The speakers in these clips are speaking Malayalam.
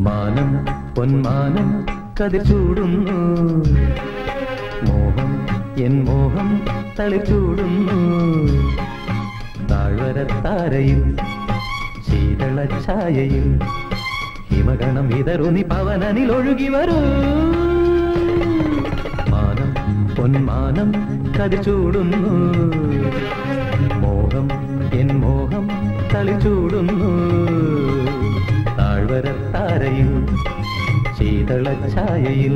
മാനം പൊന്മാനം കതിർ ചൂടുന്നു, മോഹം എൻ മോഹം തളിച്ചൂടുന്നു. താഴ്വരത്താരയിൽ ശീതള ഛായയിൽ ഹിമഗണം വിതറുന്നി പവനനിൽ ഒഴുകി വരൂ. മാനം പൊന്മാനം കതിർ ചൂടുന്നു, മോഹം എൻ മോഹം തളിച്ചൂടുന്നു. താഴ്വരത്താരയിൽ ശീതള ഛായയിൽ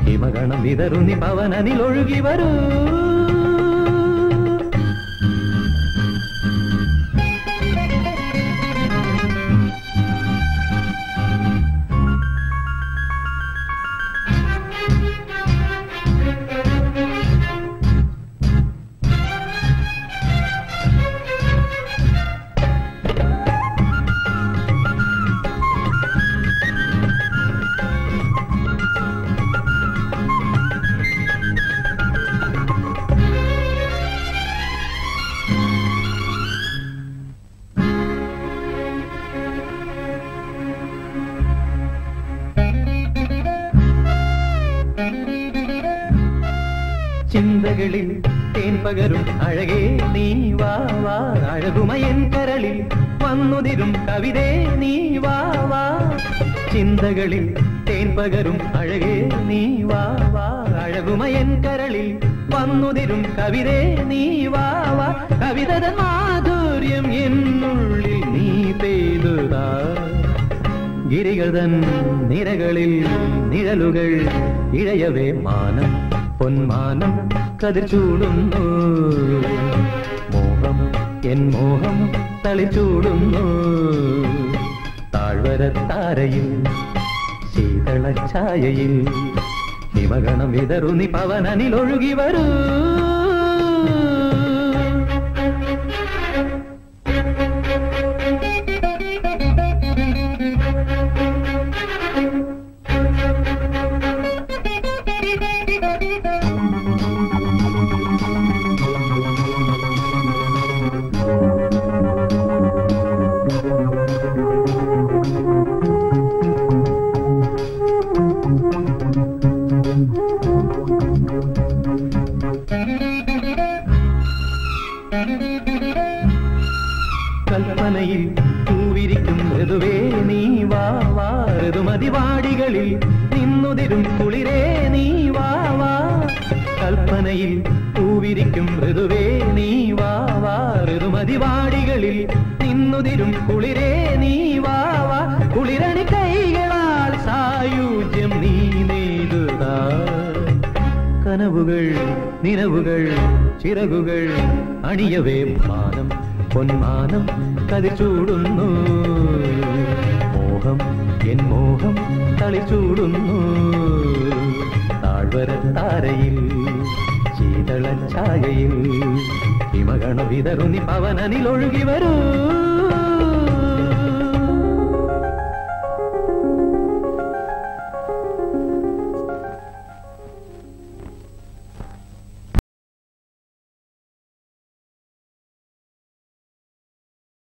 ഹിമഗണം വിതറുന്നി പവനനിൽ ഒഴുകി വരൂ. ചിന്തകളിൽ തേൻ പകരും അഴകേ നീ വാ വാ. അഴകുമയൻ കരളിൽ വന്നുതിരും കവിതേ നീ വാ വാ. ചിന്തകളിൽ തേൻ പകരും അഴകേ നീ വാ വാ. അഴകുമയൻ കരളിൽ വന്നുതിരും കവിതേ നീ വാ വാ. കവിതതൻ മാധുര്യം എന്നുള്ളിൽ നീ പെയ്തുതാ. ഗിരികൾ തൻ നിരകളിൽ നിഴലുകൾ ഇഴയവേ മാനം പൊന്മാനം കതിർ ചൂടുന്നു. മോഹം എൻ മോഹം തളിച്ചൂടുന്നു. താഴ്വരത്താരയിൽ ശീതള ഛായയിൽ ഹിമഗണം വിതറുന്നി പവനനിൽ ഒഴുകി വരൂ. കൽപ്പനയിൽ പൂവിരിക്കും ഋതുവേ നീ വാ വാ. ഋതുമതിവാടികളിൽ നിന്നുതിരും കുളിരേ നീ വാ വാ. കൽപ്പനയിൽ പൂവിരിക്കും ഋതുവേ നീ വാ വാ. ഋതുമതിവാടികളിൽ നിന്നുതിരും കുളിരേ നീ വാ വാ. കുളിരണി കൈകളാൽ സായുജ്യം നീ നെയ്തുതാ. കനവുകൾ നിലവുകൾ ചിറകുകൾ അണിയവേ മാനം പൊന്മാനം കതിർ ചൂടുന്നു. മോഹം എൻ മോഹം തളിച്ചൂടുന്നു. താഴ്വരത്താരയിൽ ശീതള ഛായയിൽ ഹിമഗണം വിതറുന്നി പവനനിൽ ഒഴുകി വരൂ.